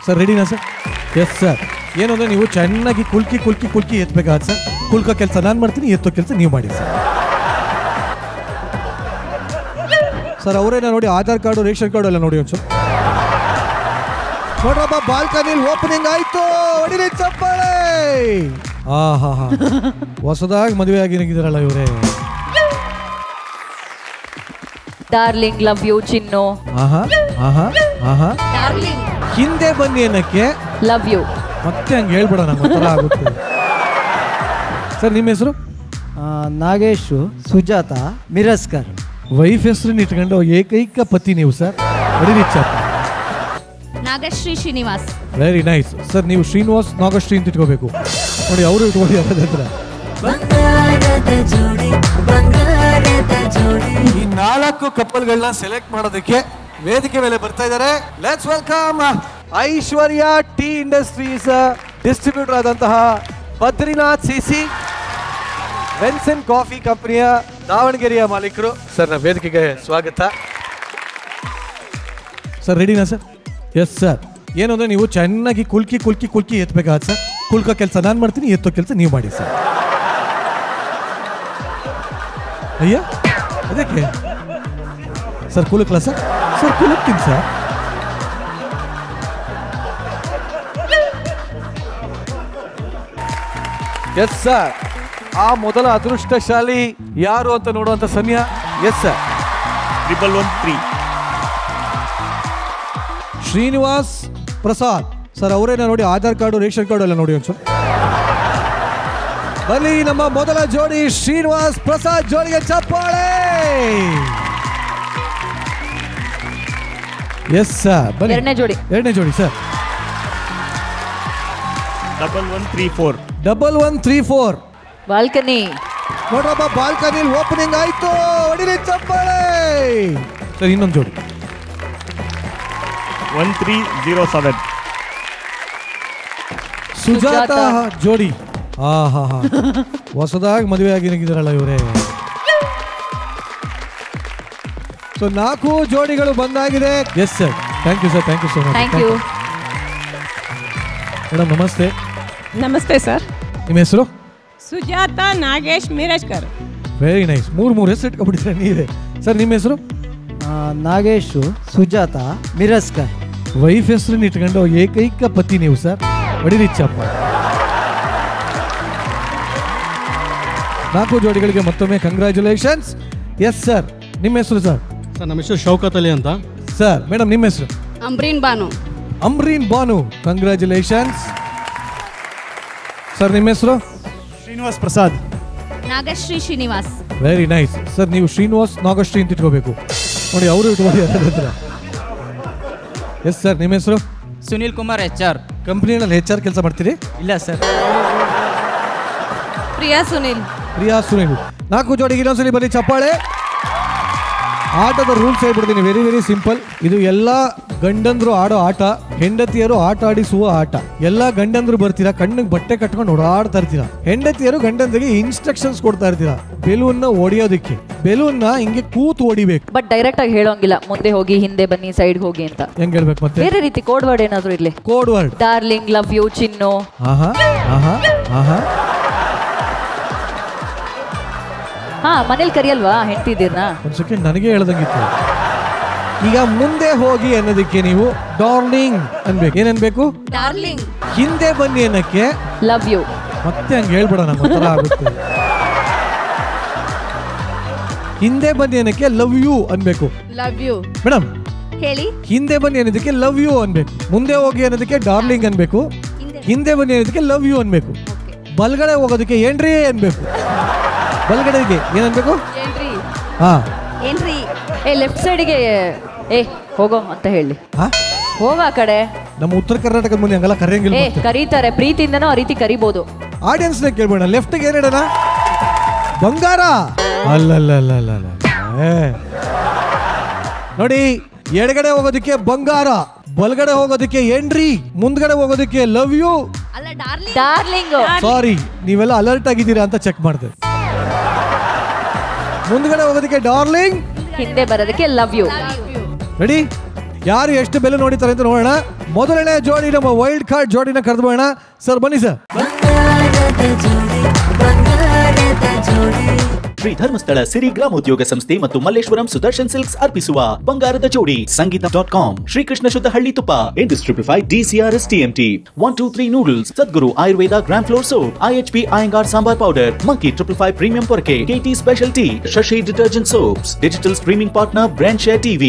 Sir ರೆಡಿನಾ sir? Yes sir. ಏನು ಅಂದರೆ ನೀವು ಚೆನ್ನಾಗಿ ಕುಲ್ಕಿ ಎತ್ತಬೇಕಾಗತ್ತೆ ಸರ್. ಕುಲ್ಕೋ ಕೆಲಸ ನಾನು ಮಾಡ್ತೀನಿ, ಎತ್ತೋ ಕೆಲಸ ನೀವು ಮಾಡಿ ಸರ್. ಸರ್ ಅವರೇನ ನೋಡಿ, ಆಧಾರ್ ಕಾರ್ಡು ರೇಷನ್ ಕಾರ್ಡು ಎಲ್ಲ ನೋಡಿ ಒಂಚೂರು. ನೋಡ್ರಪ್ಪ, ಬಾಲ್ಕನಿಲ್ ಓಪನಿಂಗ್ ಆಯ್ತು, ಹೊಡಿರಿ ಚಪ್ಪಾಳೆ. ಹಾ ಹೊಸದಾಗಿ ಮದುವೆ ಆಗಿರಲ್ಲ ಇವರೇ. ಡಾರ್ಲಿಂಗ್ ಲವ್ ಯು ಚಿನ್ನು. ಡಾರ್ಲಿಂಗ್ ಹಿಂದೆ ಬನ್ನಿ ಏನಕ್ಕೆ ಲವ್ ಯು. ಮತ್ತೆ ಹಂಗೆ ಹೇಳ್ಬೇಡ, ನಂಗೆ ಒಂಥರ ಆಗುತ್ತೆ. ಸರ್ ನಿಮ್ಮ ಹೆಸರು? ನಾಗೇಶ್ ಸುಜಾತ ಮಿರಸ್ಕರ್. ವೈಫ್ ಹೆಸರನ್ನ ಇಟ್ಕೊಂಡು ಏಕೈಕ ಪತಿ ನೀವು ಸರ್. ಹೊಡಿರಿ ಚಪ್ಪ. Nagashree Srinivas. Very nice sir. ನೀವು ಶ್ರೀನಿವಾಸ್ ನಾಗಶ್ರೀ ಅಂತ ಇಟ್ಕೋಬೇಕು ನೋಡಿ, ಅವರು ಇಟ್ಕೊಳ್ಳಿ ಅದರ. ಈ 4 ಕಪ್ಪಲ್ಗಳನ್ನ ಸೆಲೆಕ್ಟ್ ಮಾಡೋದಕ್ಕೆ ವೇದಿಕೆ ಮೇಲೆ ಬರ್ತಾ ಇದ್ದಾರೆ. Let's welcome Aishwarya tea industries distributor ಆದಂತಹ ಬದ್ರಿನಾಥ್ ಸಿಸಿ, ವೆನ್ಸನ್ ಕಾಫಿ ಕಂಪನಿಯ ದಾವಣಗೆರೆಯ ಮಾಲೀಕರು. ಸರ್ ನಮ್ಮ ವೇದಿಕೆಗೆ ಸ್ವಾಗತ. ಸರ್ ರೆಡಿನಾ ಸರ್? Yes sir. ಏನು ಅಂದರೆ ನೀವು ಚೆನ್ನಾಗಿ ಕುಲ್ಕಿ ಎತ್ತಬೇಕಾಗತ್ತೆ ಸರ್. ಕುಲ್ಕೋ ಕೆಲಸ ನಾನು ಮಾಡ್ತೀನಿ, ಎತ್ತೋ ಕೆಲಸ ನೀವು ಮಾಡಿ ಸರ್. ಅಯ್ಯ ಅದಕ್ಕೆ ಸರ್ ಕುಲುಕ್ಲ ಸರ್? ಸರ್ ಕುಲುಕ್ತೀನಿ ಸರ್. Yes sir. ಆ ಮೊದಲ ಅದೃಷ್ಟಶಾಲಿ ಯಾರು ಅಂತ ನೋಡುವಂತ ಸಮಯ. Yes sir. 113 Srinivas Prasad sir ಅವರೇನ ನೋಡಿ, ಆಧಾರ್ ಕಾರ್ಡು ರೇಷನ್ ಕಾರ್ಡು ಎಲ್ಲ ನೋಡಿ ಒಂಚೂರು. ಬನ್ನಿ ನಮ್ಮ ಮೊದಲ ಜೋಡಿ ಶ್ರೀನಿವಾಸ್ ಪ್ರಸಾದ್ ಜೋಡಿಗೆ ಚಪ್ಪಾಳೆ. Yes sir. ಬನ್ನಿ ಎರಡನೇ ಜೋಡಿ ಸರ್. 1134 ಬಾಲ್ಕನಿ. ನೋಡ್ರಪ್ಪ, ಬಾಲ್ಕನಿಲ್ ಓಪನಿಂಗ್ ಆಯ್ತು, ಹೊಡಿರಿ ಚಪ್ಪಾಳೆ. ಸರ್ ಇನ್ನೊಂದು ಜೋಡಿ 1307 ಸುಜಾತ ಜೋಡಿ. ಹಾ ಹೊಸದಾಗಿ ಮದುವೆ ಆಗಿರಲ್ಲ ಇವರೇ. ಸೊ 4 ಜೋಡಿಗಳು ಬಂದಾಗಿದೆ. Yes sir. Thank you sir. Thank you so much. Thank you madam. ನಮಸ್ತೆ. ನಮಸ್ತೆ ಸರ್. ನಿಮ್ಮ ಹೆಸರು? ಸುಜಾತ ನಾಗೇಶ್ ಮಿರಜ್ಕರ್. Very nice. 3 ಹೆಸರು ಇಟ್ಕೊಂಡ್ಬಿಟ್ಟಿದ್ರೆ ನೀವೇ. ಸರ್ ನಿಮ್ಮ ಹೆಸರು? ನಾಗೇಶ್ ಸುಜಾತ ಮಿರಸ್ಕರ್. ವೈಫ್ ಹೆಸರನ್ನ ಇಟ್ಕೊಂಡು ಏಕೈಕ ಪತಿ ನೀವು ಸರ್. ಹೊಡಿರಿ ಚಪ್ಪ. 4 ಜೋಡಿಗಳಿಗೆ ಮತ್ತೊಮ್ಮೆ ಕಂಗ್ರ್ಯಾಚುಲೇಷನ್ಸ್. S sir. ನಿಮ್ಮ ಹೆಸರು ಸರ್? ಸರ್ ನಮ್ಮ ಹೆಸರು ಶೌಕತ್ ಅಲಿ ಅಂತ ಸರ್. ಮೇಡಮ್ ನಿಮ್ಮ ಹೆಸರು? ಅಂಬ್ರೀನ್ ಬಾನು. ಅಮ್ರೀನ್ ಬಾನು. Congratulations sir. ನಿಮ್ಮ ಹೆಸರು? Srinivas Prasad. Nagashree Srinivas. Very nice sir. ನೀವು ಶ್ರೀನಿವಾಸ್ ನಾಗಶ್ರೀ ಅಂತ ಇಟ್ಕೋಬೇಕು ನೋಡಿ, ಅವರು ಇಟ್ಕೊಳ್ಳಿ ಅದರ. Yes sir. ನಿಮ್ಮ ಹೆಸರು? ಸುನಿಲ್ ಕುಮಾರ್ HR. ಕಂಪ್ನಿಯಲ್ಲಿ HR ಕೆಲಸ ಮಾಡ್ತೀರಿ? ಇಲ್ಲ ಸರ್. ಪ್ರಿಯಾ ಸುನಿಲ್. 4 ಜೋಡಿಗೆ ಇನ್ನೊಂದ್ಸಲಿ ಬನ್ನಿ ಚಪ್ಪಾಳೆ. ಆಟದ ರೂಲ್ಸ್ ಹೇಳ್ಬಿಡ್ತೀನಿ, ವೆರಿ ವೆರಿ ಸಿಂಪಲ್. ಇದು ಎಲ್ಲ ಗಂಡಂದ್ರು ಆಡೋ ಆಟ, ಹೆಂಡತಿಯರು ಆಟ ಆಡಿಸುವ ಆಟ. ಎಲ್ಲ ಗಂಡಂದ್ರು ಬರ್ತೀರಾ, ಕಣ್ಣಿಗೆ ಬಟ್ಟೆ ಕಟ್ಕೊಂಡು ಓಡಾಡ್ತಾ ಇರ್ತೀರಾ. ಹೆಂಡತಿಯರು ಗಂಡಂದ್ರಿಗೆ ಇನ್ಸ್ಟ್ರಕ್ಷನ್ಸ್ ಕೊಡ್ತಾ ಇರ್ತೀರಾ. ಬೆಲೂನ್ನ ಹೊಡಿಯೋದಕ್ಕೆ, ಬೆಲೂನ್ನ ಹಿಂಗೆ ಕೂತು ಹೊಡಿಬೇಕು. ಬಟ್ ಡೈರೆಕ್ಟ್ ಆಗಿ ಹೇಳೋಂಗಿಲ್ಲ, ಮುಂದೆ ಹೋಗಿ ಹಿಂದೆ ಬನ್ನಿ ಸೈಡ್ ಹೋಗಿ ಅಂತ. ಹೆಂಗ್ ಹೇಳ್ಬೇಕು ಮತ್ತೆ? ಬೇರೆ ರೀತಿ ಕೋಡ್ ವರ್ಡ್ ಏನಾದ್ರು ಇರ್ಲಿ. Code word. Darling love you ಚಿನ್ನು. ಹಾ ಮನೇಲಿ ಕರಿಯಲ್ವಾ ಹೆಂಡ್ತಿದ್ದೀರ್ನ? ಒಂದ್ ಸೆಕೆಂಡ್, ನನಗೆ ಹೇಳ್ದಂಗಿತ್ತು. ಈಗ ಮುಂದೆ ಹೋಗಿ ಅನ್ನೋದಕ್ಕೆ ನೀವು ಡಾರ್ಲಿಂಗ್ ಅನ್ಬೇಕು. ಏನನ್ಬೇಕು? ಡಾರ್ಲಿಂಗ್. ಹಿಂದೆ ಬನ್ನಿ ಅನ್ನಕ್ಕೆ ಲವ್ ಯು. ಮತ್ತೆ ಹಂಗೆ ಹೇಳ್ಬೇಡ, ನಂಗೆ ಒಂಥರ ಆಗುತ್ತೆ. ಹಿಂದೆ ಬನ್ನಿ ಅನ್ನಕ್ಕೆ ಲವ್ ಯು ಅನ್ಬೇಕು. Love you. ಮೇಡಮ್ ಹೇಳಿ. ಹಿಂದೆ ಬನ್ನಿ ಅನ್ನೋದಕ್ಕೆ ಲವ್ ಯು ಅನ್ಬೇಕು. ಮುಂದೆ ಹೋಗಿ ಅನ್ನೋದಕ್ಕೆ ಡಾರ್ಲಿಂಗ್ ಅನ್ಬೇಕು. ಹಿಂದೆ ಬನ್ನಿ ಅನ್ನೋದಕ್ಕೆ ಲವ್ ಯು ಅನ್ಬೇಕು. ಬಲ್ಗಡೆ ಹೋಗೋದಕ್ಕೆ ಏನ್ರಿ ಅನ್ಬೇಕು. ಬಲ್ಗಡೆಗೆ ಏನನ್ಬೇಕು? ಏನ್ರಿ. ಹಾ ಏನ್ರಿ. ಲೆಫ್ಟ್ ಸೈಡ್ಗೆ ಹೋಗೋ ಅಂತ ಹೇಳಿ. ಹೋಗ ಆ ಕಡೆ. ನಮ್ಮ ಉತ್ತರ ಕರ್ನಾಟಕದ ಮುಂದೆ ಹಂಗಲ್ಲ ಕರೆಯಂಗಿಲ್ಲ. ಕರೀತಾರೆ, ಪ್ರೀತಿಯಿಂದನೂ ಆ ರೀತಿ ಕರಿಬಹುದು. ಆಡಿಯನ್ಸ್ ನ ಕೇಳ್ಬೇಡ. ಲೆಫ್ಟ್ಗೆ ಏನ್ ಹೇಳೋಣ? ಬಂಗಾರ. ಅಲ್ಲ ನೋಡಿ, ಎಡಗಡೆ ಹೋಗೋದಕ್ಕೆ ಬಂಗಾರ, ಬಲ್ಗಡೆ ಹೋಗೋದಕ್ಕೆ ಏನ್ರಿ, ಮುಂದ್ಗಡೆ ಹೋಗೋದಕ್ಕೆ ಲವ್ ಯು. ಅಲ್ಲ ಡಾರ್ಲಿಂಗ್. ಡಾರ್ಲಿಂಗ್. ಸಾರಿ, ನೀವೆಲ್ಲ ಅಲರ್ಟ್ ಆಗಿದ್ದೀರಾ ಅಂತ ಚೆಕ್ ಮಾಡಿದೆ. ಮುಂದ್ಗಡೆ ಹೋಗೋದಕ್ಕೆ ಡಾರ್ಲಿಂಗ್, ಹಿಂದೆ ಬರೋದಕ್ಕೆ ಲವ್ ಯು. ರೆಡಿ? ಯಾರು ಎಷ್ಟು ಬೆಲೆ ನೋಡಿತಾರೆ ಅಂತ ನೋಡೋಣ. ಮೊದಲನೇ ಜೋಡಿ ನಮ್ಮ ವೈಲ್ಡ್ ಕಾರ್ಡ್ ಜೋಡಿನ ಕರೆದುಬೋಣ. ಸರ್ ಬನ್ನಿ ಸರ್. ಶ್ರೀ ಧರ್ಮಸ್ಥಳ ಸಿರಿ ಗ್ರಾಮೋದ್ಯೋಗ ಸಂಸ್ಥೆ ಮತ್ತು ಮಲ್ಲೇಶ್ವರಂ ಸುದರ್ಶನ್ ಸಿಲ್ಕ್ಸ್ ಅರ್ಪಿಸುವ ಬಂಗಾರದ ಜೋಡಿ ಸಂಗೀತ.com, ಶ್ರೀಕೃಷ್ಣ ಶುದ್ಧ ಹಳ್ಳಿ ತುಪ್ಪ, ಇಂಡಿಸ್ಟ್ರಿಫೈಡ್ DCRS TMT, 123 noodles, Sadguru Ayurveda grand floor soap, IHP Iyengar sambar powder, monkey 555 premium ಪೊರಕೆ, KT special tea, Shashi detergent soaps, digital streaming partner brand share TV.